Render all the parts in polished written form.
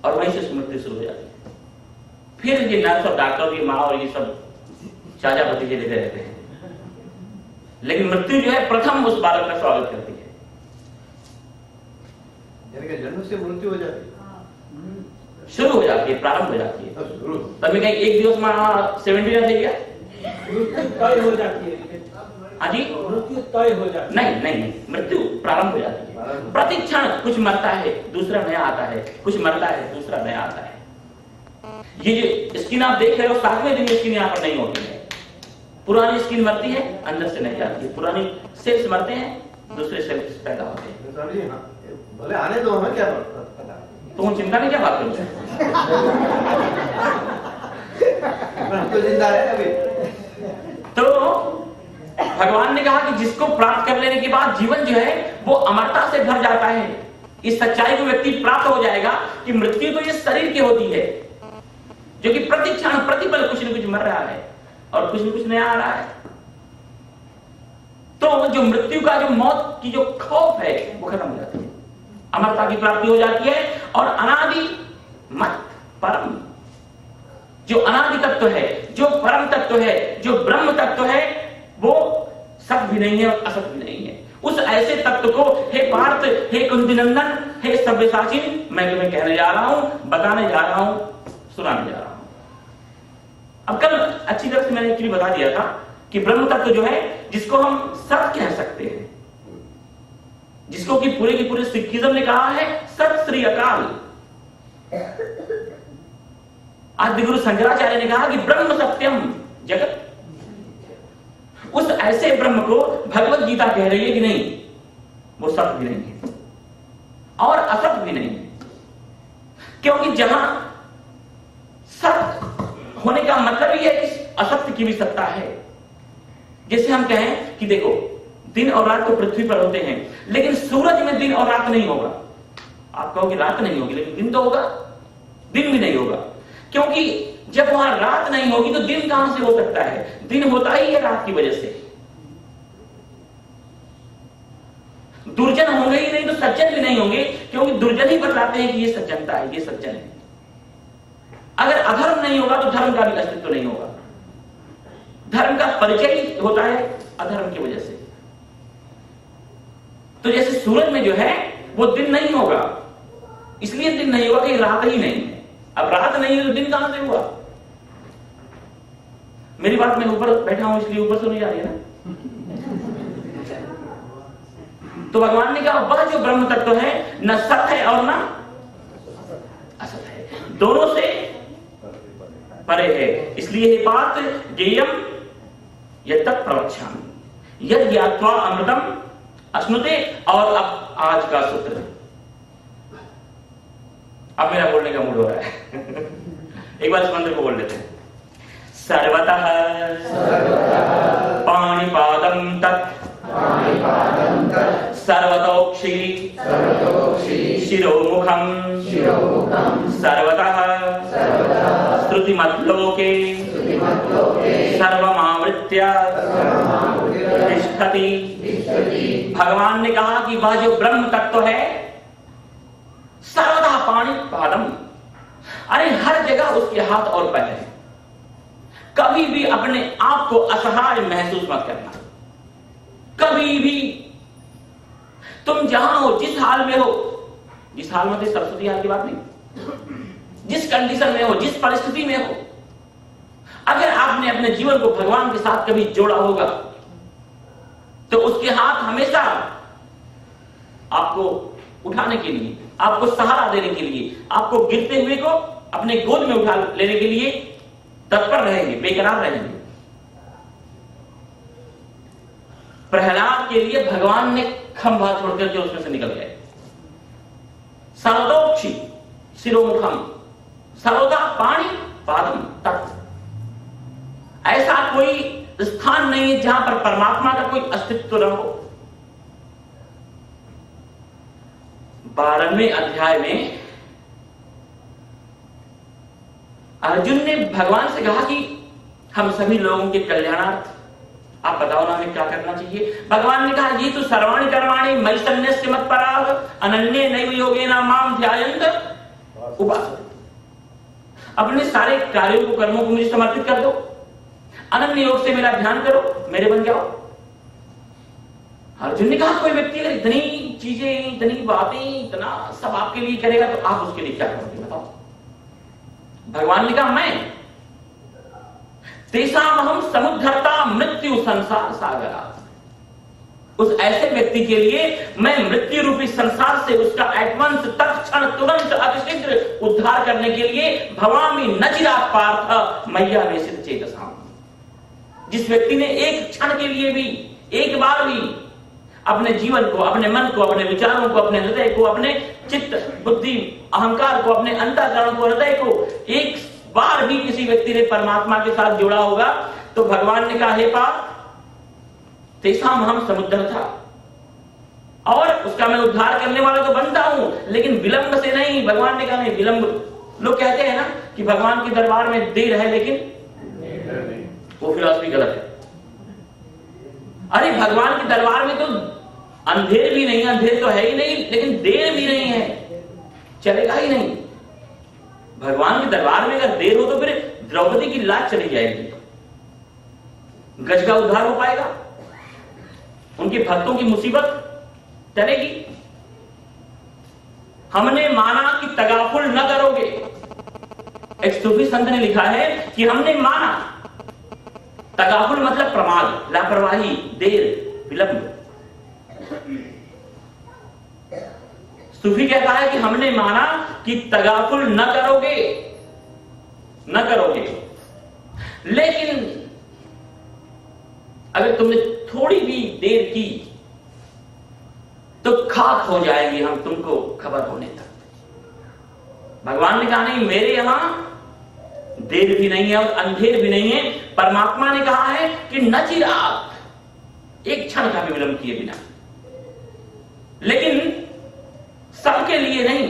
और वहीं से मृत्यु शुरू हो जाती है। फिर ये नर्स और डॉक्टर, ये माँ और ये सब चाचा भतीजे लेते रहते हैं, लेकिन मृत्यु जो है प्रथम उस बालक का स्वागत करती है। जन्म से मृत्यु हो जाती है, शुरू हो जाती है, प्रारंभ हो जाती है। तभी कहीं एक दिवस में 70 ना થઈ ગયા, मृत्यु तय हो जाती है। हाँ जी, मृत्यु तय हो जाती है। नहीं, मृत्यु प्रारंभ हो जाती है। प्रतिक्षण कुछ मरता है, दूसरा नया आता है, कुछ मरता है, दूसरा नया आता है। ये जो स्किन आप देख रहे हो, 7वें दिन में स्किन यहाँ पर नहीं होती है। पुरानी स्किन मरती है, अंदर से नहीं आती है। पुरानी सेल्स मरते हैं, दूसरे सेल्स पैदा होते हैं। भले आने दो, हमें क्या पता, तो चिंता नहीं, क्या बात करूं, तो जिंदा है अभी। तो भगवान ने कहा कि जिसको प्राप्त कर लेने के बाद जीवन जो है वो अमरता से भर जाता है। इस सच्चाई को व्यक्ति प्राप्त हो जाएगा कि मृत्यु तो ये शरीर की होती है, जो कि प्रतिक्षण प्रतिपल कुछ न कुछ मर रहा है और कुछ न कुछ नया आ रहा है। तो जो मृत्यु का, जो मौत की जो खौफ है वो खत्म हो जाती है, अमरता की प्राप्ति हो जाती है। और अनादि मत परम, जो अनादि तत्व है, जो परम तत्व है, जो ब्रह्म तत्व है, वो सत भी नहीं है और असत भी नहीं है। उस ऐसे तत्व को हे पार्थ, हे कुंतीनंदन, हे सव्यसाची, मैं तुम्हें कहने जा रहा हूं, बताने जा रहा हूं, सुनाने जा रहा हूं। अब कल अच्छी तरह से मैंने एक्चुअली बता दिया था कि ब्रह्म तत्व जो है, जिसको हम सत कह सकते हैं, जिसको कि पूरे की पूरे सिखिज्म ने कहा है सत श्री अकाल। आदि गुरु शंकराचार्य ने कहा कि ब्रह्म सत्यम जगत। उस ऐसे ब्रह्म को भगवत गीता कह रही है कि नहीं, वो सत्य भी नहीं है और असत भी नहीं है। क्योंकि जहां सत्य होने का मतलब ये है कि असत्य की भी सत्ता है। जैसे हम कहें कि देखो, दिन और रात तो पृथ्वी पर होते हैं, लेकिन सूरज में दिन और रात नहीं होगा। आप कहोगे रात नहीं होगी, लेकिन दिन तो होगा, दिन भी नहीं होगा। क्योंकि जब वहां रात नहीं होगी तो दिन कहां से हो सकता है? दिन होता ही है रात की वजह से। दुर्जन होंगे ही नहीं तो सज्जन भी नहीं होंगे, क्योंकि दुर्जन ही बतलाते हैं कि ये सज्जनता है, ये सज्जन है। अगर अधर्म नहीं होगा तो धर्म का भी अस्तित्व नहीं होगा। धर्म का परिचय होता है अधर्म की वजह से। तो जैसे सूरज में जो है वो दिन नहीं होगा, इसलिए दिन नहीं होगा कि रात ही नहीं है। अब रात नहीं है तो दिन कहां से हुआ? मेरी बात मैं ऊपर बैठा हूं इसलिए ऊपर से नहीं जा रही है ना। तो भगवान ने कहा वह जो ब्रह्म तत्व है न सत है और न असत है, दोनों से परे है। इसलिए ये बात ज्ञेयम यत् प्रवक्ष्यामि यद् ज्ञात्वा अमृतम अश्नुते। और अब आज का सूत्र, अब मेरा बोलने का मूड हो रहा है। एक बार इस मंत्र को बोल लेते हैं। सर्वतः पाणिपादं तत् सर्वतोक्षि शिरोमुखं सर्वतः श्रुतिमद्लोके सर्वमावृत्य तिष्ठति। भगवान ने कहा कि वह जो ब्रह्म तत्व है सर्वदा पाणिपादम, अरे हर जगह उसके हाथ और पैर हैं। कभी भी अपने आप को असहाय महसूस मत करना। कभी भी तुम जहां हो, जिस हाल में हो, जिस हाल में, सरस्वती हाल की बात नहीं, जिस कंडीशन में हो, जिस परिस्थिति में हो, अगर आपने अपने जीवन को भगवान के साथ कभी जोड़ा होगा तो उसके हाथ हमेशा आपको उठाने के लिए, आपको सहारा देने के लिए, आपको गिरते हुए को अपने गोद में उठा लेने के लिए तत्पर रहेंगे, बेकरार रहेंगे। प्रहलाद के लिए भगवान ने खंभा छोड़कर के उसमें से निकल गए। सर्वतोक्षि शिरोमुखम सर्वदा पाणी पादम तत्। ऐसा कोई स्थान नहीं है जहां पर परमात्मा का कोई अस्तित्व न हो। 12वें अध्याय में अर्जुन ने भगवान से कहा कि हम सभी लोगों के कल्याणार्थ आप बताओ ना हमें क्या करना चाहिए। भगवान ने कहा ये तो सर्वाणि कर्माणि मयि सन्न्यस्य मत्पराः अनन्ये नैव योगेन मां ध्यायन्त उपासते। अपने सारे कार्यों को, कर्मों को मुझे समर्पित कर दो, अनन्य योग से मेरा ध्यान करो, मेरे बन जाओ। अर्जुन ने कहा कोई व्यक्ति अगर इतनी चीजें, इतनी बातें, इतना सब आपके लिए करेगा तो आप उसके लिए क्या करोगे बताओ? भगवान ने कहा मैं तेषाम अहं समुद्धर्ता मृत्यु संसार सागरा, उस ऐसे व्यक्ति के लिए मैं मृत्यु रूपी संसार से उसका एटवंस तत्क्षण तुरंत अतिशीघ्र उद्धार करने के लिए भवामि न चिरात् पार्थ मय्यावेशित चेतसाम्। जिस व्यक्ति ने एक क्षण के लिए भी, एक बार भी अपने जीवन को, अपने मन को, अपने विचारों को, अपने हृदय को, अपने चित्त, बुद्धि, अहंकार को, अपने अंतःकरण को, हृदय को एक बार भी किसी व्यक्ति ने परमात्मा के साथ जोड़ा होगा तो भगवान ने कहा हे पार्थ तेषाम अहं समुद्धर्ता, और उसका मैं उद्धार करने वाला तो बनता हूं लेकिन विलंब से नहीं। भगवान ने कहा नहीं विलंब, लोग कहते हैं ना कि भगवान के दरबार में देर है लेकिन वो फिलॉसफी गलत है। अरे भगवान के दरबार में तो अंधेर भी नहीं, अंधेर तो है ही नहीं, लेकिन देर भी नहीं है, चलेगा ही नहीं। भगवान के दरबार में अगर देर हो तो फिर द्रौपदी की लाज चली जाएगी, गज का उद्धार हो पाएगा, उनके भक्तों की मुसीबत टलेगी। हमने माना कि तगाफुल न करोगे, एक सूफी संत ने लिखा है कि हमने माना, तगाफुल मतलब प्रमाद, लापरवाही, देर, विलंब। सूफी कहता है कि हमने माना कि तगाफुल न करोगे, न करोगे, लेकिन अगर तुमने थोड़ी भी देर की तो खाक हो जाएंगे हम तुमको खबर होने तक। भगवान ने कहा नहीं, मेरे यहां देर भी नहीं है और अंधेर भी नहीं है। परमात्मा ने कहा है कि न चिरात्, एक क्षण का भी विलंब किए बिना, लेकिन सबके लिए नहीं।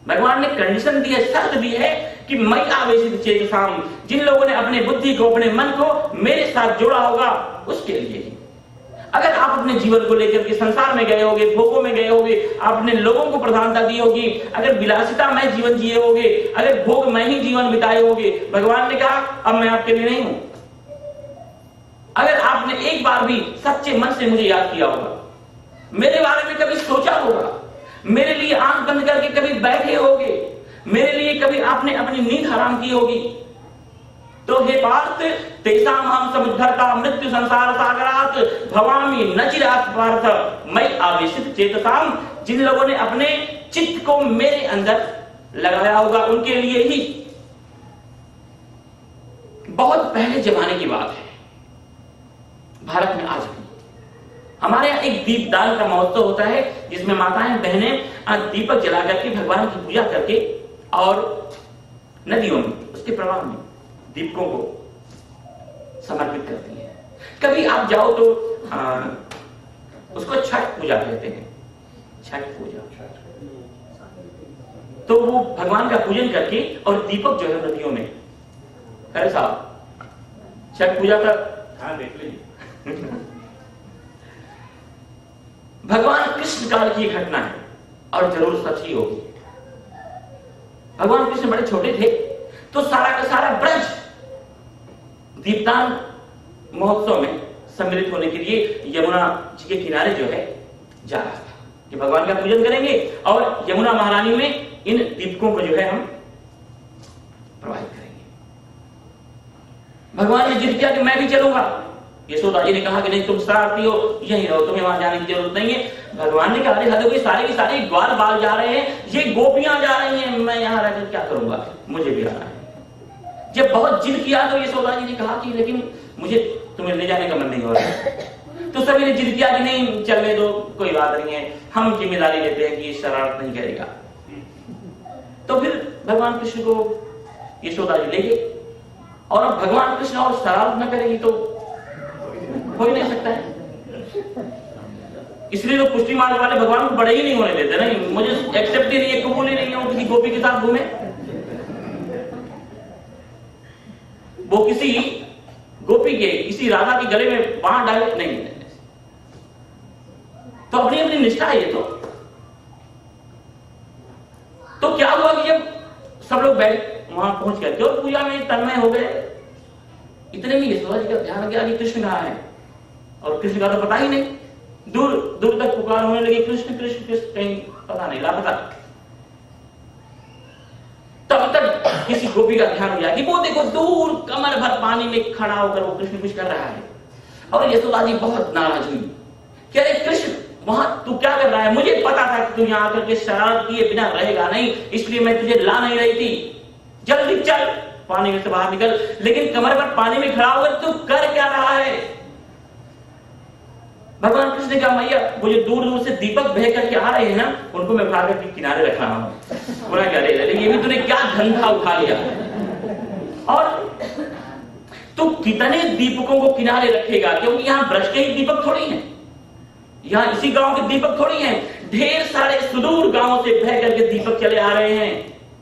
भगवान ने कंडीशन दी है, शर्त दी है कि मैं आवेशित चेतसाम, जिन लोगों ने अपने बुद्धि को, अपने मन को मेरे साथ जोड़ा होगा उसके लिए ही। अगर आप अपने जीवन को लेकर के संसार में गए होगे, भोगों में गए होगे, आपने लोगों को प्रधानता दी होगी, अगर विलासिता में जीवन जिए होगे, अगर भोग में ही जीवन बिताए होगे, भगवान ने कहा अब मैं आपके लिए नहीं हूं। अगर आपने एक बार भी सच्चे मन से मुझे याद किया होगा, मेरे बारे में कभी सोचा होगा, मेरे लिए आंख बंद करके कभी बैठे होगे, मेरे लिए कभी आपने अपनी नींद हराम की होगी, तो हे पार्थ तेषाम अहं समुद्धर्ता मृत्यु संसार सागरात् भवामि न चिरात् पार्थ मैं आवेशित चेतसाम। जिन लोगों ने अपने चित्त को मेरे अंदर लगाया होगा उनके लिए ही। बहुत पहले जमाने की बात है, भारत में आज भी हमारे यहाँ एक दीपदान का महोत्सव होता है, जिसमें माताएं बहनें दीपक जला करके भगवान की पूजा करके और नदियों में, उसके प्रवाह में दीपकों को समर्पित करती हैं। कभी आप जाओ तो उसको छठ पूजा कहते हैं, छठ पूजा। तो वो भगवान का पूजन करके और दीपक जो है नदियों में, अरे साहब छठ पूजा का हाँ देख लीजिए। भगवान कृष्ण काल की घटना है और जरूर सच ही होगी। भगवान कृष्ण बड़े छोटे थे तो सारा का सारा ब्रज दीपदान महोत्सव में सम्मिलित होने के लिए यमुना जी के किनारे जो है जा रहा था कि भगवान का पूजन करेंगे और यमुना महारानी में इन दीपकों को जो है हम प्रवाहित करेंगे। भगवान ने जिद किया कि मैं भी चलूंगा। यशोदा जी ने कहा कि नहीं तुम शरारती हो, यहीं रहो, तुम्हें वहां जाने की जरूरत नहीं है। भगवान ने कहा अरे हद हो गई, सारे के सारे ग्वाल बाल जा रहे हैं, ये गोपियां जा रही हैं, मैं यहां रहकर क्या करूंगा, मुझे भी आना है। जब बहुत जिद किया तो यशोदा जी ने कहा कि लेकिन मुझे तुम्हें ले जाने का मन नहीं हो रहा। तो सभी ने जिद किया कि नहीं चलने दो, कोई बात नहीं है, हम जिम्मेदारी लेते हैं कि ये शरारत नहीं करेगा। तो फिर भगवान कृष्ण को यशोदा जी ले गए और अब भगवान कृष्ण और शरारत न करेंगे तो हो ही नहीं सकता है। इसलिए तो पुष्टि मार्ग वाले भगवान को बड़े ही नहीं होने देते। नहीं, मुझे एक्सेप्ट ही नहीं है, कबूल ही नहीं है किसी गोपी के साथ घूमे। वो किसी गोपी के, किसी राधा के गले में बांह डाले नहीं। तो अपनी अपनी निष्ठा है ये तो सब लोग बैठ वहां पहुंच गए और पूजा में तन्मय हो गए। इतने में यशोदा जी का ध्यान गया कि कृष्ण कहाँ है, और कृष्ण का तो पता ही नहीं। दूर दूर तक पुकार होने लगी, कृष्ण कृष्ण कृष्ण, कहीं पता नहीं, लापता। तब तक किसी गोपी का ध्यान हो गया कि वो देखो दूर कमर भर पानी में खड़ा होकर वो कृष्ण कुछ कर रहा है। और यशोदा जी बहुत नाराज हुई कि अरे कृष्ण वहां तू क्या कर रहा है, मुझे पता था कि तू यहाँ आकर के शरारत किए बिना रहेगा नहीं, इसलिए मैं तुझे ला नहीं रही थी, जल्दी चल पानी में से बाहर निकल। लेकिन कमर पर पानी में खड़ा होकर तू कर क्या रहा है? भगवान कृष्ण ने कहा मैया वो जो दूर दूर से दीपक बह करके आ रहे हैं ना, उनको मैं उठा करके किनारे रख रहा हूं। बोला क्या रे, लेकिन ये भी तूने क्या धंधा उठा लिया, और तू कितने दीपकों को किनारे रखेगा, क्योंकि यहाँ ब्रज के ही दीपक थोड़ी हैं, यहाँ इसी गांव के दीपक थोड़ी हैं, ढेर सारे सुदूर गांवों से बह करके दीपक चले आ रहे हैं,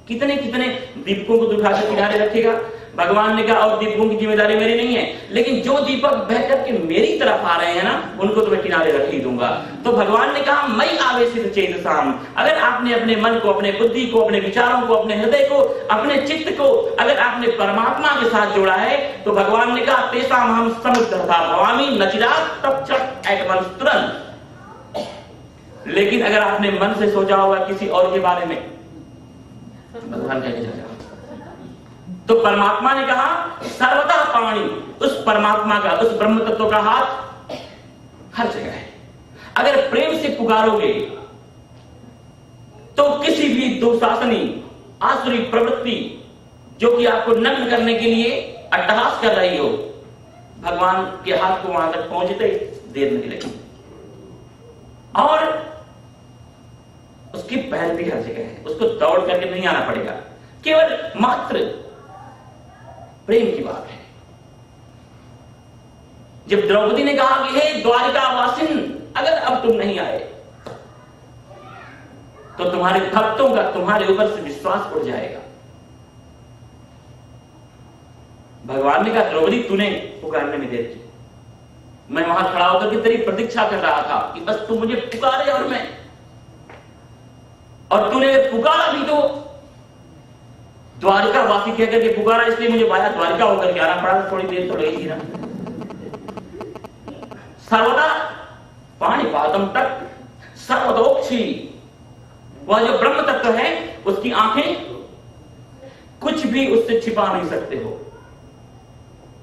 कितने कितने दीपकों को उठाकर किनारे रखेगा? भगवान ने कहा और दीपकों की जिम्मेदारी मेरी नहीं है, लेकिन जो दीपक बह करके मेरी तरफ आ रहे हैं ना, उनको तो मैं किनारे रख ही दूंगा। तो भगवान ने कहा मई आवेशित चेतसाम, अगर आपने अपने मन को, अपने बुद्धि को, अपने विचारों को, अपने हृदय को, अपने चित्त को अगर आपने परमात्मा के साथ जोड़ा है, तो भगवान ने कहा तेसाम हम समुद्रता भवामी नचिरात तब चट एट वंस तुरंत। लेकिन अगर आपने मन से सोचा होगा किसी और के बारे में, भगवान कहने चले तो परमात्मा ने कहा सर्वदा पाणी, उस परमात्मा का, उस ब्रह्म तत्व का हाथ हर जगह है। अगर प्रेम से पुकारोगे तो किसी भी दुशासनी आसुरी प्रवृत्ति जो कि आपको नग्न करने के लिए अट्टहास कर रही हो, भगवान के हाथ को वहां तक पहुंचते देर नहीं लगेगी। और उसकी पहल भी हर जगह है, उसको दौड़ करके नहीं आना पड़ेगा, केवल मात्र प्रेम की बात है। जब द्रौपदी ने कहा कि हे द्वारिकावासिन, अगर अब तुम नहीं आए तो तुम्हारे भक्तों का तुम्हारे ऊपर से विश्वास उड़ जाएगा। भगवान ने कहा द्रौपदी तूने पुकारने में देर की, मैं वहां खड़ा होकर के तेरी प्रतीक्षा कर रहा था कि बस तू मुझे पुकारे और तूने पुकारा भी तो द्वारिका वासी कह करके पुकारा, इसलिए मुझे बाया द्वारिका होकर के आना पड़ा, थोड़ी देर तो लगेगी ना। सर्वदा पाणी पादम तक सर्वदोक्षी, वह जो ब्रह्म तत्व है उसकी आंखें कुछ भी उससे छिपा नहीं सकते हो।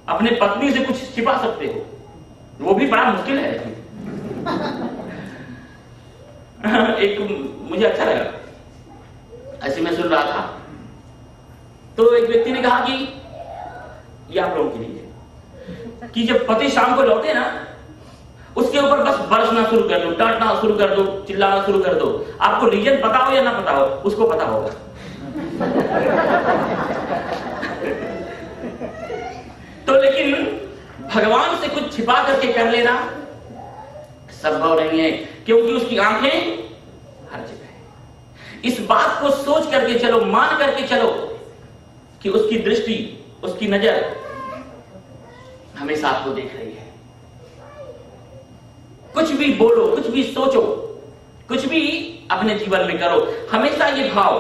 अपने पत्नी से कुछ छिपा सकते हो, वो भी बड़ा मुश्किल है। एक मुझे अच्छा लगा, ऐसे मैं सुन रहा था तो एक व्यक्ति ने कहा कि ये आप लोगों के लिए कि जब पति शाम को लौटे ना, उसके ऊपर बस बरसना शुरू कर दो, डांटना शुरू कर दो, चिल्लाना शुरू कर दो। आपको रीजन पता हो या ना पता हो, उसको पता होगा। तो लेकिन भगवान से कुछ छिपा करके कर लेना संभव नहीं है, क्योंकि उसकी आंखें हर जगह है। इस बात को सोच करके चलो, मान करके चलो कि उसकी दृष्टि, उसकी नजर हमेशा आपको देख रही है। कुछ भी बोलो, कुछ भी सोचो, कुछ भी अपने जीवन में करो, हमेशा ये भाव।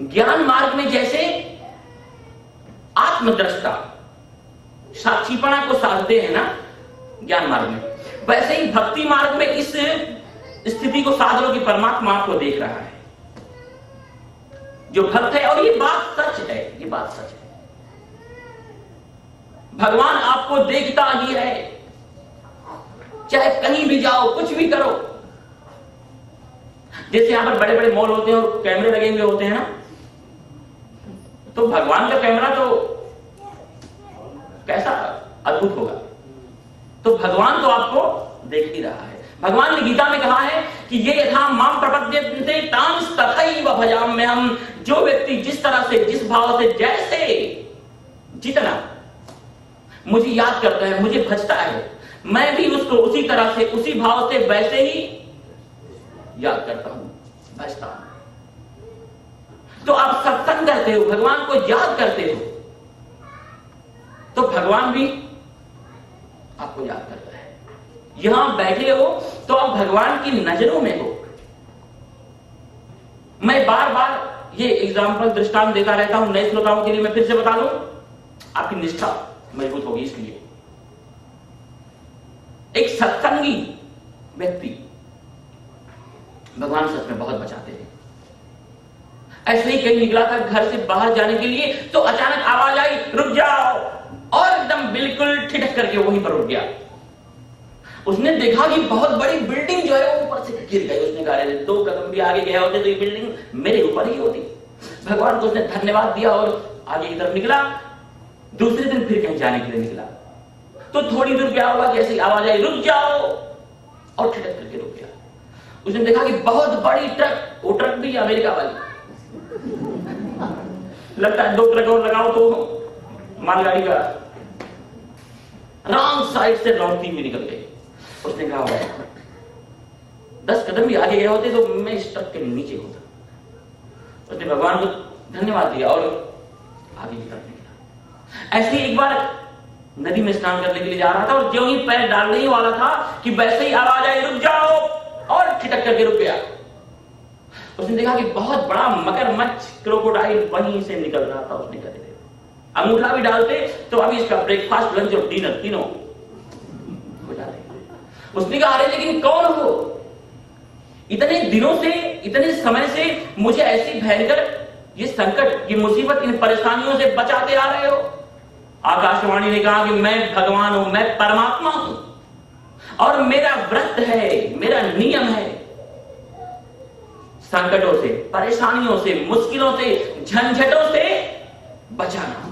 ज्ञान मार्ग में जैसे आत्मदृष्टा साक्षीपना को साधते हैं ना ज्ञान मार्ग में, वैसे ही भक्ति मार्ग में इस स्थिति को साध लो कि परमात्मा आपको देख रहा है, जो भक्त है। और ये बात सच है, ये बात सच है, भगवान आपको देखता ही है, चाहे कहीं भी जाओ, कुछ भी करो। जैसे यहां पर बड़े बड़े मॉल होते हैं और कैमरे लगे हुए होते हैं ना, तो भगवान का कैमरा तो कैसा अद्भुत होगा। तो भगवान तो आपको देख ही रहा है। भगवान ने गीता में कहा है कि ये यथा माम प्रपद्यन्ते तांस तथैव भजाम्यहम्, जो व्यक्ति जिस तरह से, जिस भाव से, जैसे जितना मुझे याद करता है, मुझे भजता है, मैं भी उसको उसी तरह से, उसी भाव से, वैसे ही याद करता हूं, भजता हूं। तो आप सत्संग करते हो, भगवान को याद करते हो, तो भगवान भी आपको याद करता है। यहां बैठे हो तो आप भगवान की नजरों में हो। मैं बार बार ये एग्जाम्पल दृष्टांत देता रहता हूं नए श्रोताओं के लिए, मैं फिर से बता दूं, आपकी निष्ठा मजबूत होगी। इसलिए एक सत्संगी व्यक्ति भगवान सच में बहुत बचाते थे। ऐसे ही कहीं निकला था घर से बाहर जाने के लिए, तो अचानक आवाज आई, रुक जाओ, और एकदम बिल्कुल ठिठक करके वहीं पर रुक गया। उसने देखा कि बहुत बड़ी बिल्डिंग जो है वो ऊपर से गिर गई। उसने कहा 2 कदम भी आगे गया होते तो ये बिल्डिंग मेरे ऊपर ही होती। भगवान को उसने धन्यवाद दिया और आगे की तरफ निकला। दूसरे दिन फिर कहीं जाने के लिए निकला, तो थोड़ी दूर क्या हुआ कि ऐसी आवाज आई, रुक जाओ, और ठिठक करके रुक गया। उसने देखा कि बहुत बड़ी ट्रक, वो ट्रक भी अमेरिका वाली, लगता है 2 ट्रक और लगाओ तो मालगाड़ी का, रॉन्ग साइड से लौटती हुई निकल गई। उसने कहा 10 कदम भी आगे गए होते तो मैं इस ट्रक के नीचे होता। उसने भगवान को धन्यवाद दिया और आगे की तरफ निकला। ऐसे ही एक बार नदी में स्नान करने के लिए जा रहा था और ज्यों ही पैर डालने ही वाला था कि वैसे ही आवाज आई, रुक जाओ, और ठिठक करके रुक गया। उसने देखा कि बहुत बड़ा मगरमच्छ, क्रोकोडाइल वहीं से निकल रहा था। उसने कहा अंगूठा भी डालते तो अभी इसका ब्रेकफास्ट, लंच और डिनर तीनों हो जाते। उसने कहा अरे लेकिन कौन हो, इतने दिनों से, इतने समय से मुझे ऐसी भयंकर ये संकट, ये मुसीबत, इन परेशानियों से बचाते आ रहे हो। आकाशवाणी ने कहा कि मैं भगवान हूं, मैं परमात्मा हूं, और मेरा व्रत है, मेरा नियम है संकटों से, परेशानियों से, मुश्किलों से, झंझटों से बचाना।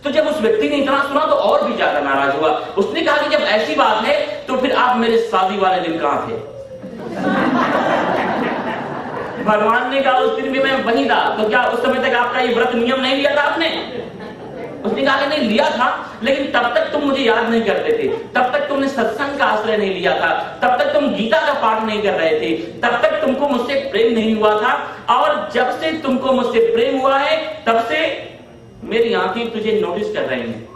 तो जब उस व्यक्ति ने इतना सुना तो और भी ज्यादा नाराज हुआ। उसने कहा कि जब ऐसी बात है तो फिर आप मेरे शादी वाले दिन कहां थे? भगवान ने कहा उस दिन भी मैं वहीं था, तो क्या उस समय तक आपका ये व्रत नियम नहीं लिया था आपने? उसने कहा कि नहीं लिया था, लेकिन तब तक तुम मुझे याद नहीं करते थे, तब तक तुमने सत्संग का आश्रय नहीं लिया था, तब तक तुम गीता का पाठ नहीं कर रहे थे, तब तक तुमको मुझसे प्रेम नहीं हुआ था, और जब से तुमको मुझसे प्रेम हुआ है तब से मेरी आंखें तुझे नोटिस कर रही हैं,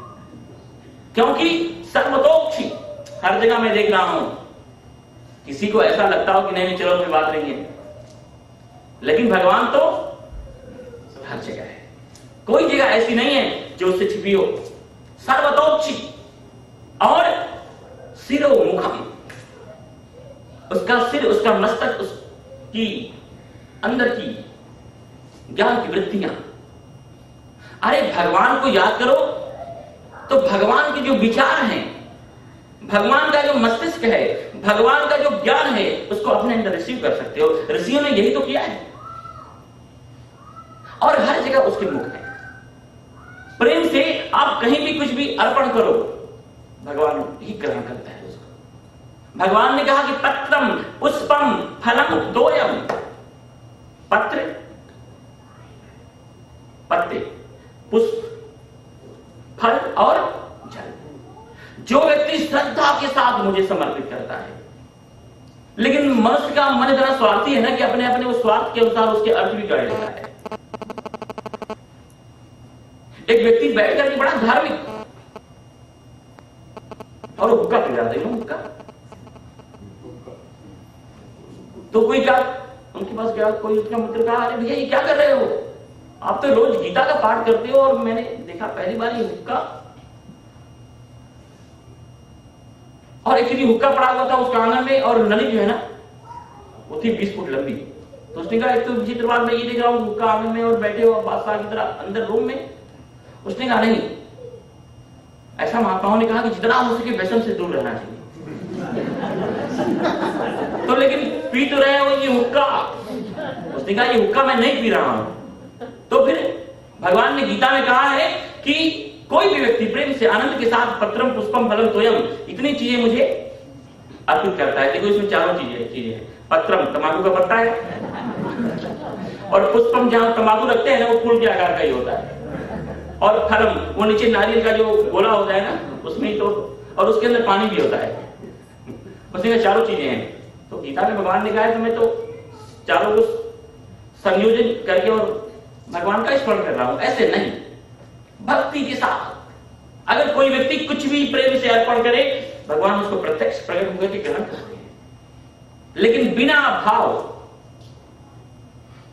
क्योंकि सर्वतोक्षी हर जगह मैं देख रहा हूं। किसी को ऐसा लगता हो कि नहीं चलो कोई बात नहीं है, लेकिन भगवान तो हर जगह है, कोई जगह ऐसी नहीं है जो उससे छिपी हो। सर्वतोक्षी और सिरो मुखम, उसका सिर, उसका मस्तक, उसकी अंदर की ज्ञान की वृत्तियां। अरे भगवान को याद करो तो भगवान के जो विचार हैं, भगवान का जो मस्तिष्क है, भगवान का जो ज्ञान है, उसको अपने अंदर रिसीव कर सकते हो। ऋषियों ने यही तो किया है, और हर जगह उसके मुख है। प्रेम से आप कहीं भी कुछ भी अर्पण करो, भगवान ही ग्रहण करता है उसको। भगवान ने कहा कि पत्रम पुष्पम फलम तोयम, पत्र, पत्ते, पुष्प, फल और जल। जो व्यक्ति श्रद्धा के साथ मुझे समर्पित करता है, लेकिन मनुष्य का मन इतना स्वार्थी है ना कि अपने अपने उस स्वार्थ के अनुसार उसके अर्थ भी कर लेता है। एक व्यक्ति बैठ करके बड़ा धार्मिक और हुक्का पी रहा था, हुक्का, तो कोई क्या उनके पास गया, कोई उसका मित्र कहा अरे भैया ये क्या कर रहे हो, आप तो रोज गीता का पाठ करते हो और मैंने देखा पहली बार ये हुक्का, और एक्चुअली हुक्का पड़ा हुआ था उसका आंगन में, और नली जो है ना वो थी 20 फुट लंबी। तो उसने कहा एक तो विचित्र बात मैं ये देख रहा हूँ हुक्का आंगन में और बैठे हो बादशाह की तरह अंदर रूम में। उसने कहा नहीं, ऐसा महात्माओं ने कहा कि जितना हो सके व्यसन से दूर रहना चाहिए। तो लेकिन पी तो रहे हो ये हुक्का। उसने कहा ये हुक्का मैं नहीं पी रहा हूं। तो फिर भगवान ने गीता में कहा है कि कोई भी व्यक्ति प्रेम से आनंद के साथ पत्रम पुष्पम फलम तोयम, इतनी चीजें मुझे अर्पित करता है। देखो इसमें चारों चीजें हैं। पत्रम तंबाकू का पत्ता है, और पुष्पम जहां तंबाकू रखते हैं ना वो फूल के आकार का ही होता है, और फलम वो नीचे नारियल का जो गोला होता है ना उसमें ही, तो और उसके अंदर पानी भी होता है। उसमें चारों चीजें हैं। तो गीता में भगवान ने कहा है तो मैं तो चारों को संयोजन करके और भगवान का स्मरण कर रहा हूं। ऐसे नहीं, भक्ति के साथ अगर कोई व्यक्ति कुछ भी प्रेम से अर्पण करे, भगवान उसको प्रत्यक्ष प्रकट होकर के ग्रहण करते हैं। लेकिन बिना भाव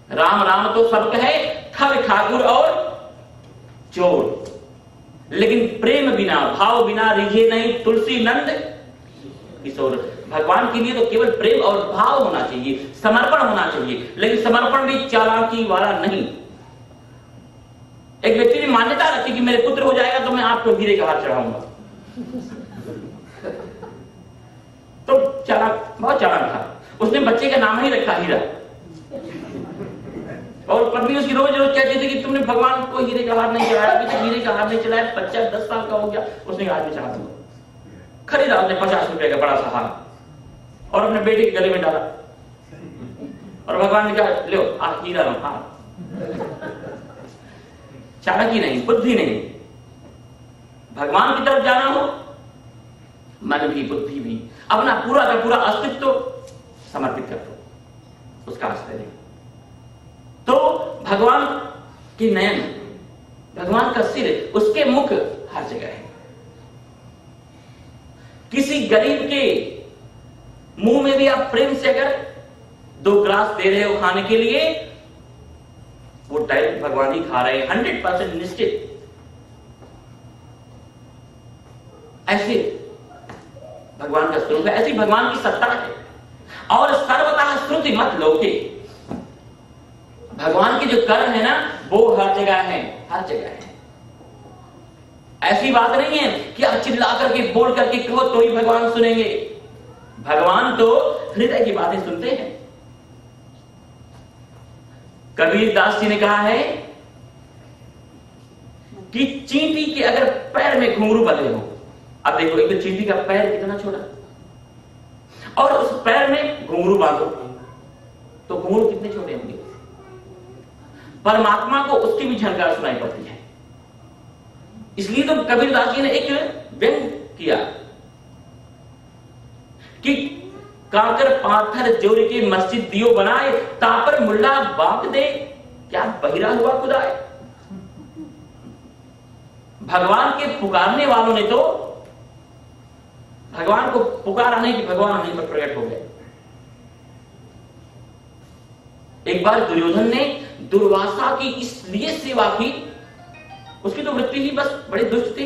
राम राम तो सब कहे, ठग ठाकुर और चोर, लेकिन प्रेम बिना भाव बिना रिझे नहीं तुलसी नंद किशोर। भगवान के लिए तो केवल प्रेम और भाव होना चाहिए, समर्पण होना चाहिए, लेकिन समर्पण भी चालाकी वाला नहीं। एक व्यक्ति ने मान्यता रखी कि मेरे पुत्र हो जाएगा तो मैं आपको हीरे का हार चढ़ाऊंगा, तो चालाक, बहुत चालाक था। उसने बच्चे का नाम ही रखा हीरा, और पत्नी उसकी रोज रोज कहती थी कि तुमने भगवान को हीरे का हार नहीं चढ़ाया, अभी तक हीरे का हार नहीं चढ़ाया। बच्चा 10 साल का हो गया, उसने आज में चढ़ा दूंगा। खरीदा उसने 50 रुपए का बड़ा सा हार और अपने बेटे के गले में डाला, और भगवान ने कहा लो हीरा लो हार। चालाकी नहीं, बुद्धि नहीं, भगवान की तरफ जाना हो, मन भी बुद्धि भी, अपना पूरा का पूरा अस्तित्व समर्पित कर दो, उसका आश्रय नहीं। तो भगवान की नयन, भगवान का सिर, उसके मुख हर जगह है। किसी गरीब के मुंह में भी आप प्रेम से अगर 2 ग्लास दे रहे हो खाने के लिए, वो डायरेक्ट भगवान ही खा रहे हैं, 100% निश्चित। ऐसे भगवान का स्वरूप है, ऐसी भगवान की सत्ता है। और सर्वतः श्रुति मत लोके, भगवान के जो कर्म है ना वो हर जगह है, हर जगह है। ऐसी बात नहीं है कि आप चिल्ला करके बोल करके कहो तो ही भगवान सुनेंगे। भगवान तो हृदय की बातें सुनते हैं। कबीर दास जी ने कहा है कि चींटी के अगर पैर में घुंघरू बंधे हो, अब देखो एक तो चींटी का पैर कितना छोटा, और उस पैर में घुंघरू बांधो तो घुंघरू कितने छोटे होंगे। परमात्मा को उसकी भी झनकार सुनाई पड़ती है। इसलिए तो कबीरदास जी ने एक व्यंग किया कि काकर पाथर जोड़ के मस्जिद दियो बनाए, तापर मुल्ला बांक दे, क्या बहिरा हुआ खुदाए। भगवान के पुकारने वालों ने तो भगवान को पुकारा नहीं कि भगवान वहीं पर प्रकट हो गए। एक बार दुर्योधन ने दुर्वासा की इसलिए सेवा की, उसकी तो वृत्ति ही बस बड़ी दुष्ट थी,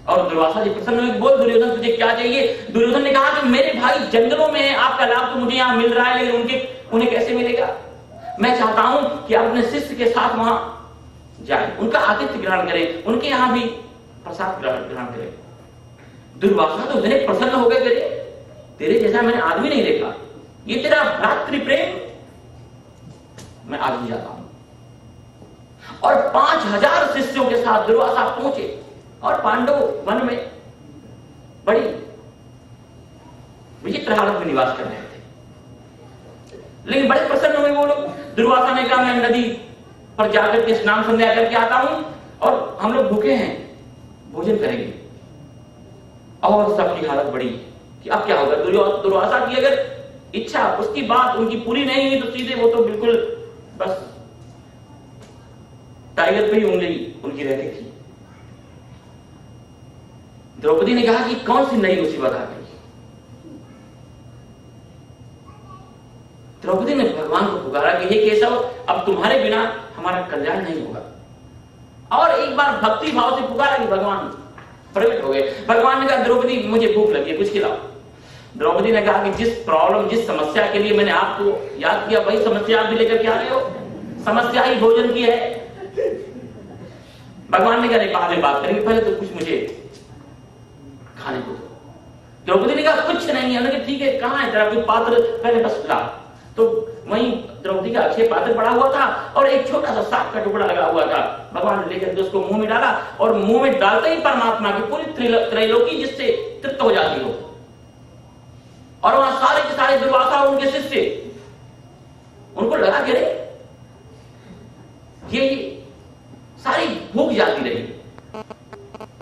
और दुर्वासा जी प्रसन्न हुए, बोल दुर्योधन तुझे क्या चाहिए। दुर्योधन ने कहा कि मेरे भाई जंगलों में है, आपका लाभ तो मुझे यहां मिल रहा है, लेकिन उन्हें कैसे मिलेगा। मैं चाहता हूं कि आप अपने शिष्य के साथ वहां जाए, उनका आतिथ्य ग्रहण करें, उनके यहां भी प्रसाद ग्रहण करें। दुर्वासा तो इतने प्रसन्न हो गए, तेरे जैसा मैंने आदमी नहीं देखा, ये तेरा भ्रातृ प्रेम, मैं आज भी जाता हूं। और 5000 शिष्यों के साथ दुर्वासा पहुंचे, और पांडव वन में बड़ी विचित्र हालत में निवास कर रहे थे, लेकिन बड़े प्रसन्न हुए वो लोग। दुर्वासा ने कहा मैं नदी पर जाकर के स्नान संध्या करके आता हूं, और हम लोग भूखे हैं, भोजन करेंगे। और सबकी हालत बड़ी कि अब क्या होगा। दुर्वासा की अगर इच्छा, उसकी बात उनकी पूरी नहीं हुई तो सीधे वो तो बिल्कुल बस टाइगर पे ही उंगली उनकी रहती थी। द्रौपदी ने कहा कि कौन सी नई मुसीबत आ गई। द्रौपदी ने भगवान को पुकारा कि हे केशव, अब तुम्हारे बिना हमारा कल्याण नहीं होगा। और एक बार भक्ति भाव से पुकारा कि भगवान प्रकट हो गए। भगवान ने कहा द्रौपदी मुझे भूख लगी है, कुछ खिलाओ। द्रौपदी ने कहा कि जिस प्रॉब्लम, जिस समस्या के लिए मैंने आपको याद किया, वही समस्या आप भी लेकर के आ रहे हो। समस्या ही भोजन की है। भगवान ने कहा बाद में बात करेंगे, पहले तो कुछ मुझे खाने को दो। द्रौपदी ने कहा कुछ नहीं है। उन्होंने कहा ठीक है, कहां है तेरा कोई पात्र, पहले बस ला। तो वहीं द्रौपदी का अक्षय पात्र पड़ा हुआ था, और एक छोटा सा सांप का टुकड़ा लगा हुआ था। भगवान ने लेकर के उसको मुंह में डाला, और मुंह में डालते ही परमात्मा की पूरी त्रैलोकी जिससे तृप्त हो जाती हो। और वहां सारे के सारे दुर्वासा और उनके शिष्य, उनको लगा कि ये सारी भूख जाती रही,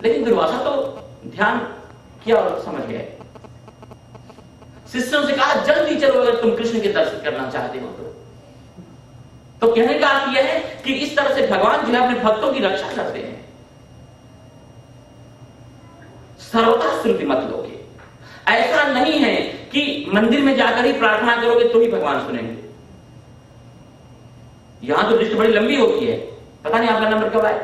लेकिन दुर्वासा तो ध्यान किया और समझ गए। शिष्यों से कहा जल्दी चलो अगर तुम कृष्ण के दर्शन करना चाहते हो तो कहने का अर्थ यह है कि इस तरह से भगवान जो है अपने भक्तों की रक्षा करते हैं। सर्वथा श्रुति मत लोगे। ऐसा नहीं है कि मंदिर में जाकर ही प्रार्थना करोगे तो ही भगवान सुनेंगे। यहां तो लिस्ट बड़ी लंबी होती है, पता नहीं आपका नंबर कब आए।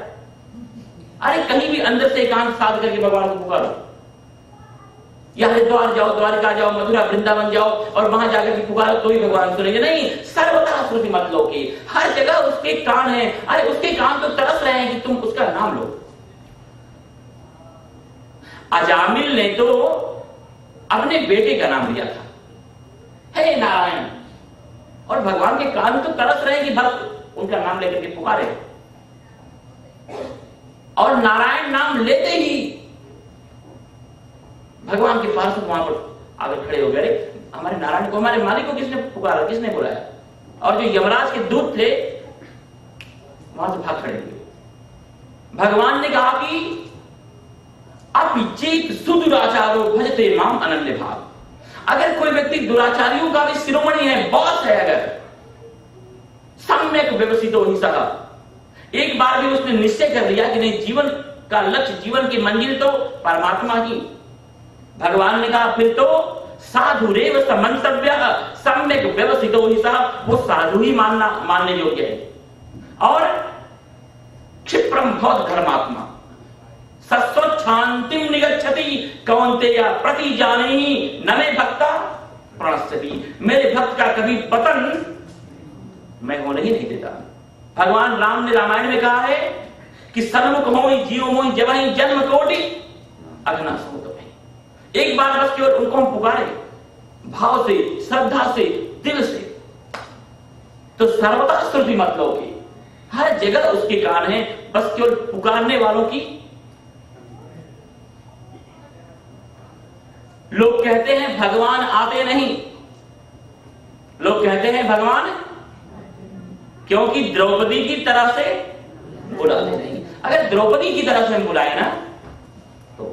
अरे कहीं भी अंदर से एकांत साध करके भगवान को पुकारो, या हरिद्वार जाओ, द्वारका जाओ, मथुरा वृंदावन जाओ और वहां जाकर के पुकारो तो ही भगवान सुनेंगे। नहीं, सर्वथा श्रुति मत लो की, हर जगह उसके कान है। अरे उसके कान तो तरस रहे हैं कि तुम उसका नाम लो। अजामिल ने तो अपने बेटे का नाम लिया था, हे नारायण, और भगवान के कान तो तरस रहे हैं कि भक्त उनका नाम लेकर के पुकारे। और नारायण नाम लेते ही भगवान के पास वहां पर आकर खड़े हो गए। हमारे नारायण को, हमारे मालिक को किसने पुकारा, किसने बुलाया? और जो यमराज के दूत थे वहां से भाग खड़े हुए। भगवान ने कहा कि अपिचेत सुदुराचारो भजते माम अनन्य भाव। अगर कोई व्यक्ति दुराचारियों का भी शिरोमणि है, बॉस है, अगर सम्यक व्यवस्थित हो हिंसा, एक बार भी उसने निश्चय कर लिया कि नहीं, जीवन का लक्ष्य, जीवन की मंजिल तो परमात्मा ही। भगवान ने कहा फिर तो साधुरेव समंतव्य सम्यक व्यवस्थित हो हिंसा, वो साधु ही मानने योग्य है। और क्षिप्रम भवत धर्मात्मा सस्वच्छांतिम निगच्छति कौन्तेय प्रति जानेहि न मे भक्ता प्रणश्यति। मेरे भक्त का कभी पतन मैं होने ही नहीं देता। भगवान राम ने रामायण में कहा है कि सन्मुख होई जीव मोहि जबहि जन्म कोटि अघना समुद्र। एक बार बस केवल उनको हम पुकारे भाव से, श्रद्धा से, दिल से, तो सर्वदा श्रुति मत लो की, हर जगह उसके कान है, बस केवल पुकारने वालों की। लोग कहते हैं भगवान आते नहीं, लोग कहते हैं भगवान क्योंकि द्रौपदी की तरह से बुलाते नहीं। अगर द्रौपदी की तरह से हम बुलाए ना तो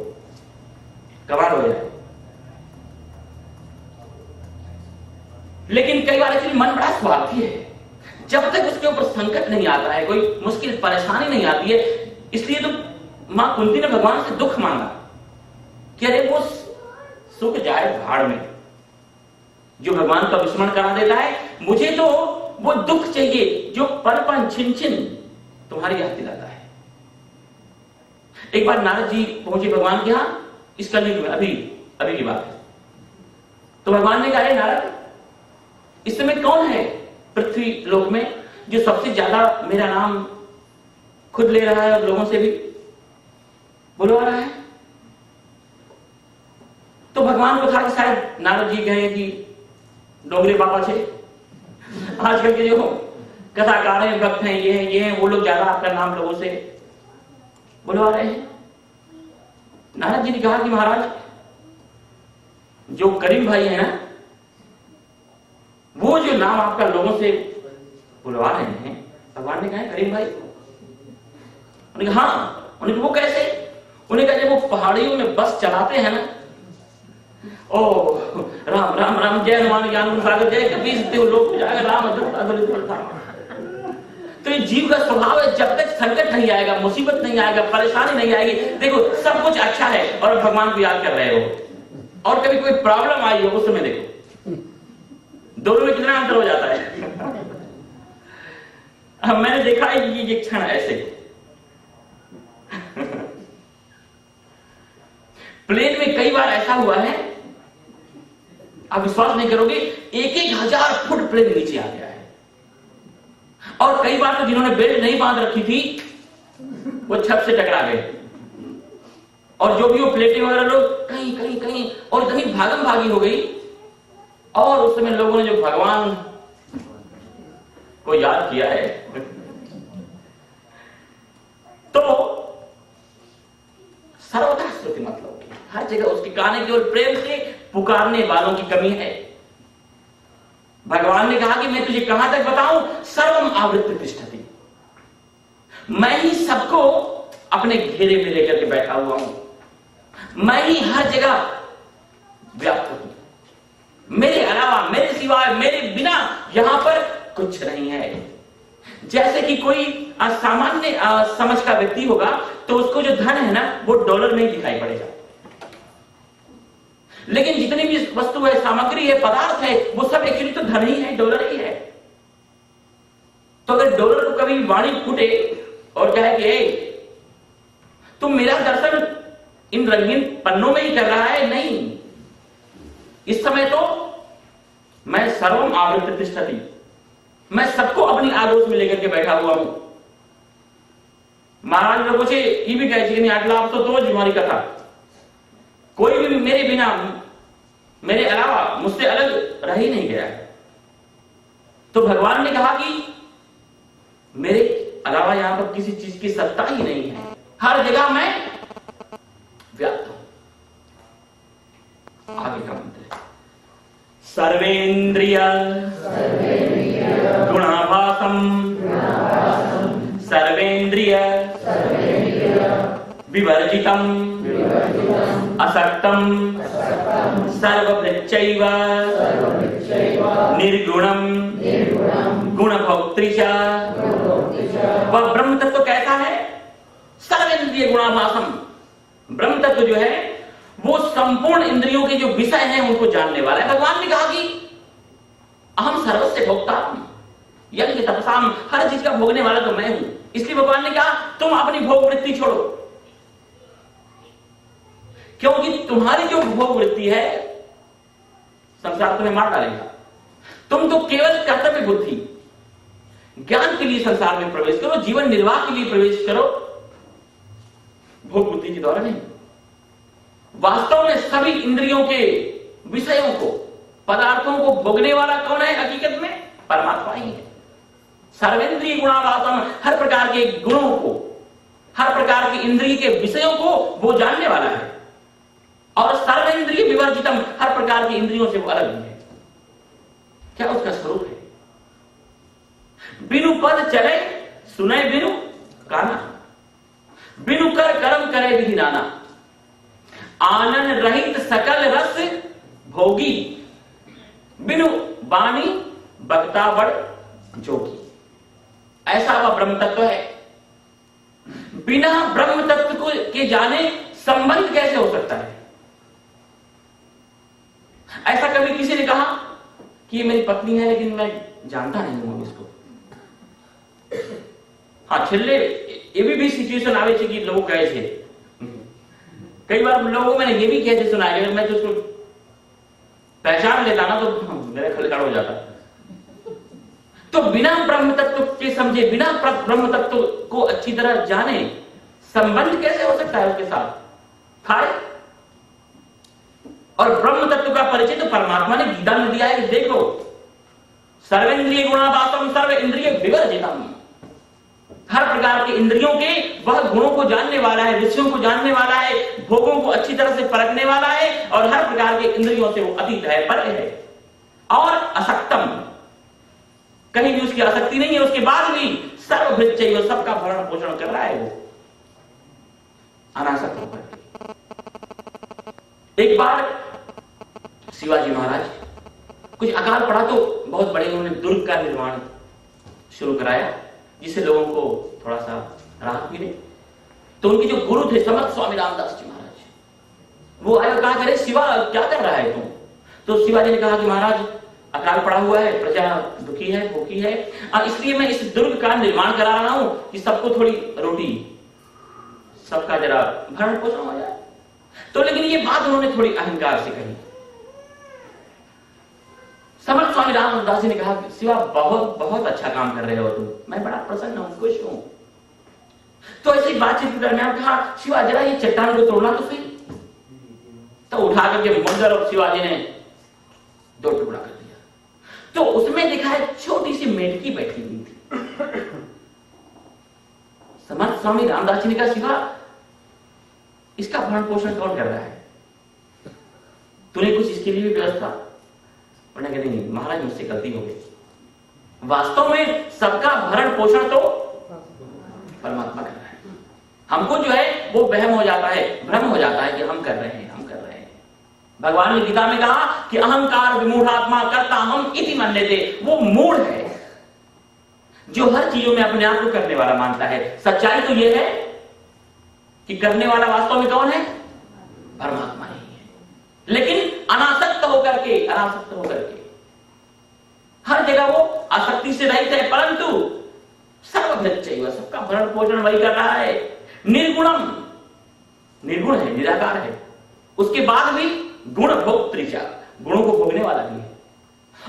कमाल हो जाए। लेकिन कई बार एक्चुअली मन बड़ा स्वार्थी है, जब तक उसके ऊपर संकट नहीं आता है, कोई मुश्किल परेशानी नहीं आती है। इसलिए तो मां कुंती ने भगवान से दुख मांगा कि अरे वो सुख जाए भाड़ में, जो भगवान का विस्मरण करा देता है। मुझे तो वो दुख चाहिए जो पल छिन छिन तुम्हारी याद दिलाता है। एक बार नारद जी पहुंचे भगवान के यहां, इस कलयुग में, अभी की बात है। तो भगवान ने कहा नारद, इस समय कौन है पृथ्वी लोक में जो सबसे ज्यादा मेरा नाम खुद ले रहा है और लोगों से भी बुलवा रहा है? तो भगवान को था कि शायद नारद जी कहे कि डोंगरे बाबा से, आजकल के जो कथाकार हैं, भक्त हैं, ये हैं, वो लोग ज्यादा आपका नाम लोगों से बुलवा रहे हैं। नारद जी ने कहा कि महाराज, जो करीम भाई है ना, वो जो नाम आपका लोगों से बुलवा रहे हैं, भगवान ने कहा करीम भाई। उन्होंने कहा हाँ। उन्हें वो कैसे? उन्हें कहा जब वो पहाड़ियों में बस चलाते हैं ना, ओ राम राम राम जय हनुमान ज्ञान सागर जय कबीर लोग राम। तो ये जीव का स्वभाव है, जब तक संकट नहीं आएगा, मुसीबत नहीं आएगा, परेशानी नहीं आएगी, देखो सब कुछ अच्छा है और भगवान को याद कर रहे हो। और कभी कोई प्रॉब्लम आई हो, उस समय देखो दोनों में कितना अंतर हो जाता है। अब मैंने देखा है ये क्षण ऐसे प्लेन में कई बार ऐसा हुआ है, आप विश्वास नहीं करोगे, 1,000 फुट प्लेन नीचे आ गया है। और कई बार तो जिन्होंने बेल्ट नहीं बांध रखी थी वो छत से टकरा गए। और जो भी वो प्लेटें वगैरह लोग कहीं कहीं कहीं और कहीं भागम भागी हो गई। और उस समय लोगों ने जो भगवान को याद किया है तो सर्वथा स्तुति मतलब हर जगह उसके गाने केवल प्रेम से पुकारने वालों की कमी है। भगवान ने कहा कि मैं तुझे कहां तक बताऊं, सर्वम आवृत्ति तिष्ठति, मैं ही सबको अपने घेरे में लेकर के बैठा हुआ हूं, मैं ही हर जगह व्याप्त हूं, मेरे अलावा, मेरे सिवाय, मेरे बिना यहां पर कुछ नहीं है। जैसे कि कोई सामान्य समझ का व्यक्ति होगा तो उसको जो धन है ना वो डॉलर में ही दिखाई पड़ेगा, लेकिन जितनी भी वस्तु है, सामग्री है, पदार्थ है, वो सब एक्चुअली तो धन ही है, डॉलर ही है। तो अगर डॉलर को कभी वाणी फूटे और कहे कि तुम मेरा दर्शन इन रंगीन पन्नों में ही कर रहा है, नहीं, इस समय तो मैं सर्वम आवृत्त तिष्ठति, मैं सबको अपनी आगोश में लेकर के बैठा हुआ हूं। महाराज लोगों से ये भी कहे कि नहीं अगला आप तो हमारी कथा, कोई भी मेरे बिना, मेरे अलावा मुझसे अलग रह ही नहीं गया है। तो भगवान ने कहा कि मेरे अलावा यहां पर किसी चीज की सत्ता ही नहीं है, हर जगह मैं व्याप्त हूं। आगे का मंत्र है सर्वेंद्रिय गुणाभासम सर्वेंद्रिय विवर्जितम असक्तम सर्वभृच्चैव निर्गुणम गुणभोक्तृ च। वह ब्रह्म तत्व कैसा है? सर्वेंद्रिय गुणाभासम, ब्रह्म तत्व जो है वो संपूर्ण इंद्रियों के जो विषय हैं उनको जानने वाला है। भगवान ने कहा कि अहम सर्वस्य भोक्ता, यज्ञ तपसाम, हर चीज का भोगने वाला तो मैं हूं। इसलिए भगवान ने कहा तुम अपनी भोग वृत्ति छोड़ो, क्योंकि तुम्हारी जो भोग वृत्ति है संसार तुम्हें मार डालेगा। तुम तो केवल कर्तव्य बुद्धि, ज्ञान के लिए संसार में प्रवेश करो, जीवन निर्वाह के लिए प्रवेश करो, भोग बुद्धि के द्वारा नहीं। वास्तव में सभी इंद्रियों के विषयों को, पदार्थों को भोगने वाला कौन है? हकीकत में परमात्मा ही है। सर्वेंद्रिय गुणाभासम, हर प्रकार के गुणों को, हर प्रकार की इंद्रिय के विषयों को वो जानने वाला है। और सर्वेंद्रिय विवर्जितम, हर प्रकार की इंद्रियों से वो अलग है। क्या उसका स्वरूप है? बिनु पद चले सुने बिनु काना, बिनु कर कर्म करे विधि नाना, आनंद रहित सकल रस भोगी, बिनु बाणी बक्ता बड़ जोगी। ऐसा वह ब्रह्म तत्व है। बिना ब्रह्म तत्व को के जाने संबंध कैसे हो सकता है? ऐसा कभी किसी ने कहा कि ये मेरी पत्नी है लेकिन मैं जानता नहीं हूं इसको। हाँ, छेल्ले एवी भी सिचुएशन आवे छे कि लोग कहे छे, कई बार लोगों मैंने ये भी कहते सुना है, मैं तो उसको पहचान लेता ना तो मेरा खलखड़ हो जाता। तो बिना ब्रह्म तत्व के समझे, बिना ब्रह्म तत्व को अच्छी तरह जाने संबंध कैसे हो सकता है उसके साथ? खाए। और ब्रह्म तत्व का परिचय तो परमात्मा ने गीता में दिया है कि देखो सर्वेंद्रिय गुणाभासम सर्व इंद्रिय विवर्जितम, हर प्रकार के इंद्रियों के वह गुणों को जानने वाला है, विषयों को जानने वाला है, भोगों को अच्छी तरह से परखने वाला है, और हर प्रकार के इंद्रियों से वो अतीत है, परे है। और असक्तम, कहीं भी उसकी आसक्ति नहीं है, उसके बाद भी सर्वभृच्चैव, सबका भरण पोषण कर रहा है वो अनासक्त होकर। एक बार शिवाजी महाराज कुछ अकाल पड़ा तो बहुत बड़े उन्होंने दुर्ग का निर्माण शुरू कराया, जिससे लोगों को थोड़ा सा राहत मिले। तो उनके जो गुरु थे समर्थ स्वामी रामदास जी महाराज, वो आए और कहा करे शिवा क्या कर रहा है तुम? तो शिवाजी ने कहा कि महाराज अकाल पड़ा हुआ है, प्रजा दुखी है, भूखी है, इसलिए मैं इस दुर्ग का निर्माण करा रहा हूं कि सबको थोड़ी रोटी, सबका जरा भरण पोषण हो जाए। तो लेकिन ये बात उन्होंने थोड़ी अहंकार से कही। समर्थ स्वामी रामदास जी ने कहा शिवा बहुत बहुत अच्छा काम कर रहे हो तुम, मैं बड़ा प्रसन्न हूं, खुश हूं। तो ऐसी बातचीत के दरमियान कहा शिवा जरा ये चट्टान को तोड़ना तो सही। तो उठा करके मुंदर और शिवाजी ने 2 टुकड़ा कर दिया। तो उसमें देखा है छोटी सी मेढकी बैठी हुई थी। समर्थ स्वामी रामदास जी ने कहा शिवा इसका भरण पोषण कौन कर रहा है? तूने कुछ इसके लिए भी व्यवस्था? उन्होंने कहा नहीं महाराज मुझसे गलती हो गई। वास्तव में सबका भरण पोषण तो परमात्मा कर रहा है। हमको जो है वो वहम हो जाता है, भ्रम हो जाता है कि हम कर रहे हैं, हम कर रहे हैं। भगवान ने गीता में कहा कि अहंकार विमूढ़ात्मा कर्ता हम इति मन्यते, वो मूढ़ है जो हर चीजों में अपने आप को करने वाला मानता है। सच्चाई तो यह है कि करने वाला वास्तव में कौन है? परमात्मा ही है। लेकिन अनासक्त होकर के हर जगह वो आसक्ति से रहित है, परंतु सर्वभृच्चैव, सबका भरण पोषण वही कर रहा है। निर्गुणम, निर्गुण है, निराकार है, उसके बाद भी गुण भोक्तृचा, गुणों को भोगने वाला भी है।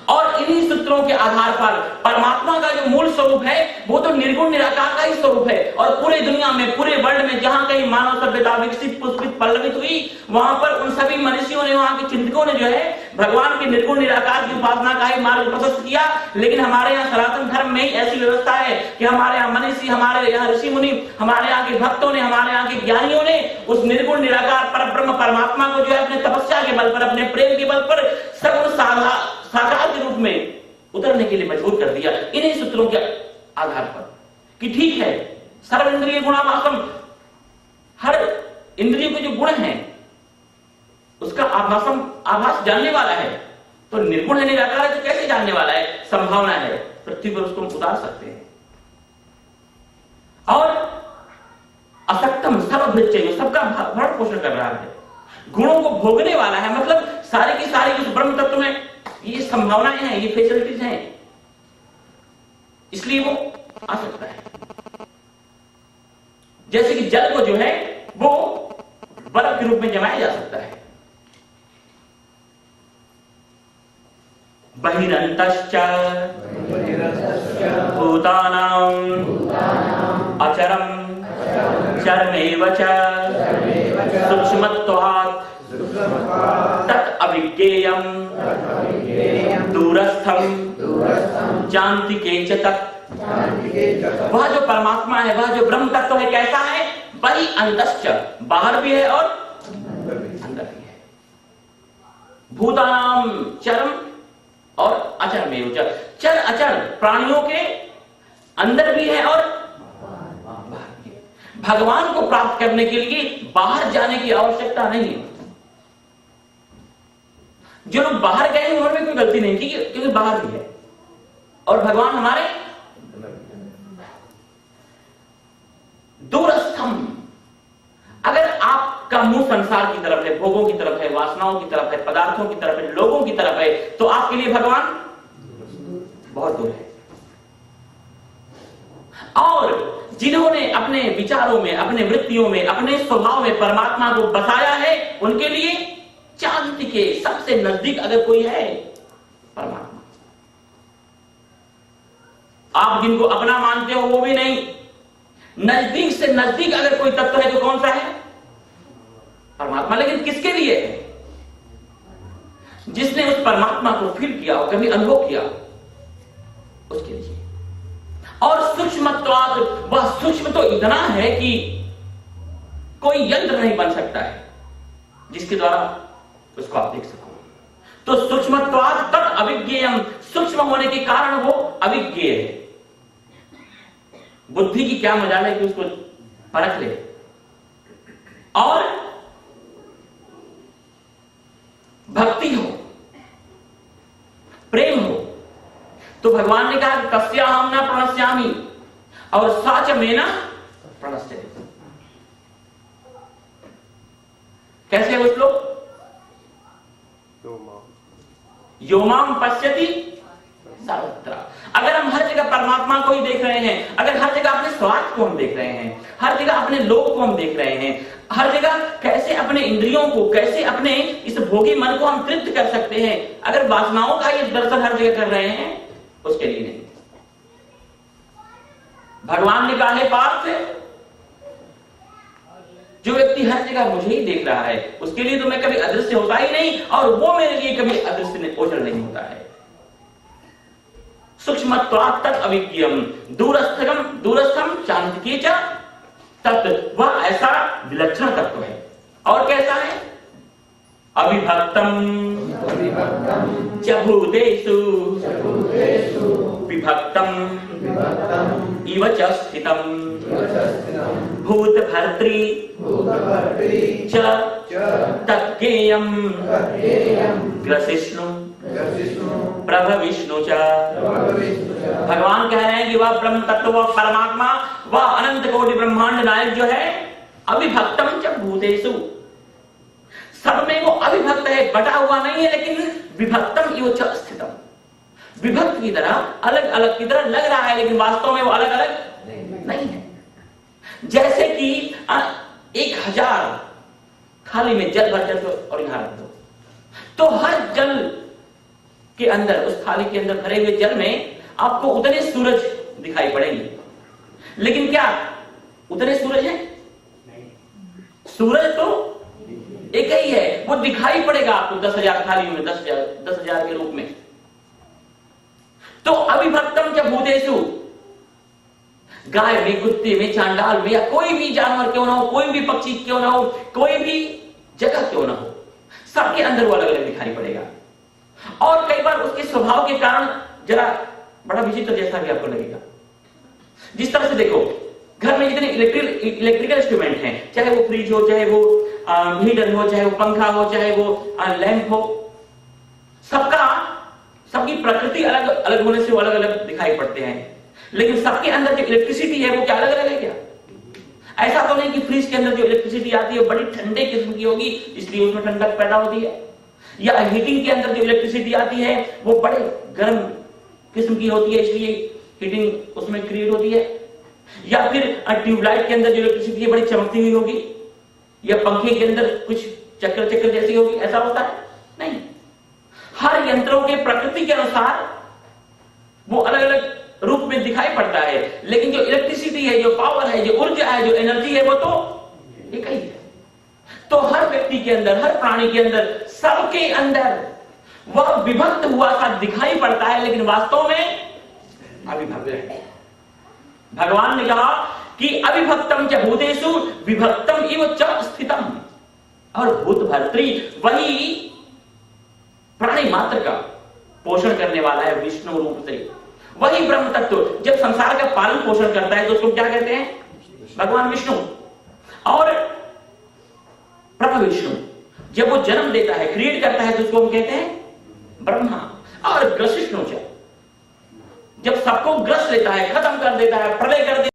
और इन्हीं सूत्रों के आधार पर परमात्मा का जो मूल स्वरूप है वो तो निर्गुण निराकार का ही स्वरूप है। और पूरे दुनिया में, पूरे वर्ल्ड में जहां कहीं मानव सभ्यता विकसित, पुष्पित, पल्लवित हुई, वहां पर उन सभी मनुष्यों ने, वहां के चिंतकों ने जो है भगवान के निर्गुण निराकार की उपासना का ही मार्ग प्रशस्त किया। लेकिन हमारे यहाँ सनातन धर्म में ही ऐसी व्यवस्था है कि हमारे यहाँ मनीषी, हमारे यहाँ ऋषि मुनि, हमारे यहाँ के भक्तों ने, हमारे यहाँ के ज्ञानियों ने उस निर्गुण निराकार पर ब्रह्म परमात्मा को जो है अपने तपस्या के बल पर, अपने प्रेम के बल पर सगुण साकार के रूप में उतरने के लिए मजबूर कर दिया, इन्हीं सूत्रों के आधार पर कि ठीक है सर्वेंद्रिय गुणाभासम, हर इंद्रियों के जो गुण हैं उसका आभास जानने वाला है। तो निर्गुण है, निराकार है, तो कैसे जानने वाला है? संभावना है, पृथ्वी पर उसको हम उतार सकते हैं। और असक्तम सर्वभृच्चैव, सबका भरण पोषण कर रहा है, गुणों को भोगने वाला है, मतलब सारी की सारी उस ब्रह्म तत्व में ये संभावनाएं हैं, ये फैसिलिटीज हैं, इसलिए वो आ सकता है। जैसे कि जल को जो है वो बर्फ के रूप में जमाया जा सकता है। बहिरंतश्च भूतानां अचरम चरमेव च सूक्ष्मत्वात् तत् अविज्ञेयम् दूरस्थम चान्तिके च तत्। वह जो परमात्मा है, वह जो ब्रह्म तत्व है, कैसा है? बहि अंतश्च, बाहर भी है और अंदर भी है। भूतानाम चरम और अचरमेव च, चर अचर प्राणियों के अंदर भी है और बाहर भी है। भगवान को प्राप्त करने के लिए बाहर जाने की आवश्यकता नहीं है। जो लोग बाहर गए हैं उन्होंने कोई गलती नहीं की, क्योंकि बाहर भी है और भगवान हमारे दूरस्थम। अगर आपका मुंह संसार की तरफ है, भोगों की तरफ है, वासनाओं की तरफ है, पदार्थों की तरफ है, लोगों की तरफ है, तो आपके लिए भगवान बहुत दूर है। और जिन्होंने अपने विचारों में, अपने वृत्तियों में, अपने स्वभाव में परमात्मा को बसाया है, उनके लिए चांद के सबसे नजदीक अगर कोई है परमात्मा। आप जिनको अपना मानते हो वो भी नहीं, नजदीक से नजदीक अगर कोई तत्व है तो कौन सा है? परमात्मा। लेकिन किसके लिए है? जिसने उस परमात्मा को फील किया और कभी अनुभव किया, उसके लिए। और सूक्ष्मत्वाद, वह सूक्ष्म तो इतना है कि कोई यंत्र नहीं बन सकता है जिसके द्वारा उसको आप देख सको। तो सूक्ष्मत्वाद तत् अविज्ञेयम, सूक्ष्म होने के कारण वो अविज्ञेय है। बुद्धि की क्या मजाल है कि उसको परख ले। और भक्ति हो, प्रेम हो, तो भगवान ने कहा तस्याहं न प्रणश्यामि और साच में न प्रणश्यति। कैसे है वो श्लोक? यो माम पश्यति सर्वत्र। अगर हम हर जगह परमात्मा को ही देख रहे हैं, अगर हर जगह अपने स्वार्थ को हम देख रहे हैं, हर जगह अपने लोक को हम देख रहे हैं, हर जगह कैसे अपने इंद्रियों को, कैसे अपने इस भोगी मन को हम तृप्त कर सकते हैं, अगर वासनाओं का ये दर्शन हर जगह कर रहे हैं, उसके लिए नहीं। भगवान ने कहा है पार्थ, जो व्यक्ति हर जगह मुझे ही देख रहा है उसके लिए तो मैं कभी अदृश्य होता ही नहीं, और वो मेरे लिए कभी अदृश्य ओझल नहीं होता है। सूक्ष्मत्वात् तत् अविज्ञेयम् दूरस्थम चान्तिके च तत्, वह ऐसा विलक्षण तत्व है। और कैसा है? अविभक्तम च भूतेषु विभक्तम इव च स्थितम भूत भर्तृ च तज्ञेयम् ग्रसिष्णु प्रभविष्णु च। भगवान कह रहे हैं कि वह ब्रह्म तत्व, वह परमात्मा, वह अनंत कोटि ब्रह्मांड नायक जो है, अविभक्तम च भूतेषु, सब में वो अविभक्त है, बटा हुआ नहीं है, लेकिन विभक्तम इव च स्थितम, विभक्त की तरह, अलग अलग की तरह लग रहा है, लेकिन वास्तव में वो अलग अलग नहीं है। जैसे कि 1000 थाली में जल भर दो और यहां रख दो, तो हर जल के अंदर, उस थाली के अंदर भरे हुए जल में आपको उतने सूरज दिखाई पड़ेंगे, लेकिन क्या उतने सूरज हैं? सूरज तो एक ही है, वो दिखाई पड़ेगा आपको 10,000 थाली में, 10,000 के रूप में। तो अविभक्तम च भूतेषु, गाय में, कुत्ते में, चांडाल में, या कोई भी जानवर क्यों ना हो, कोई भी पक्षी क्यों ना हो, कोई भी जगह क्यों ना हो, सबके अंदर वो अलग अलग दिखाई पड़ेगा। और कई बार उसके स्वभाव के कारण जरा बड़ा विचित्र जैसा भी आपको लगेगा। जिस तरह से देखो, घर में जितने इलेक्ट्रिकल इंस्ट्रूमेंट हैं, चाहे वो फ्रिज हो, चाहे वो हीटर हो, चाहे वो पंखा हो, चाहे वो लैंप हो, सबकी प्रकृति अलग अलग होने से वो अलग अलग दिखाई पड़ते हैं, लेकिन सबके अंदर जो इलेक्ट्रिसिटी है वो क्या अलग अलग है क्या? ऐसा तो नहीं कि फ्रिज के अंदर जो इलेक्ट्रिसिटी आती है बड़ी ठंडे किस्म की होगी इसलिए उसमें ठंडक पैदा होती है, या हीटिंग के अंदर जो इलेक्ट्रिसिटी आती है वो बड़े गर्म किस्म की होती है इसलिए हीटिंग उसमें क्रिएट होती है, या फिर ट्यूबलाइट के अंदर जो इलेक्ट्रिसिटी है बड़ी चमकती हुई होगी, या पंखे के अंदर कुछ चक्कर चक्कर जैसी होगी, ऐसा होता है नहीं। हर यंत्रों के प्रकृति के अनुसार वो अलग अलग रूप में दिखाई पड़ता है, लेकिन जो इलेक्ट्रिसिटी है, जो पावर है, जो ऊर्जा है, जो एनर्जी है, वो तो एक ही है। तो हर व्यक्ति के अंदर, हर प्राणी के अंदर, सबके अंदर वह विभक्त हुआ सा दिखाई पड़ता है, लेकिन वास्तव में अविभक्त है। भगवान ने कहा कि अविभक्तम च भूतेषु विभक्तम इव च स्थितम, और भूत भर्तृ वही प्राणी मात्र का पोषण करने वाला है विष्णु रूप से, वही ब्रह्म तत्व जब संसार का पालन पोषण करता है तो उसको क्या कहते हैं? भगवान विष्णु। और प्रभु विष्णु जब वो जन्म देता है, क्रिएट करता है, तो उसको हम कहते हैं ब्रह्मा। और ग्रसिष्णु जब सबको ग्रस लेता है, खत्म कर देता है, प्रलय कर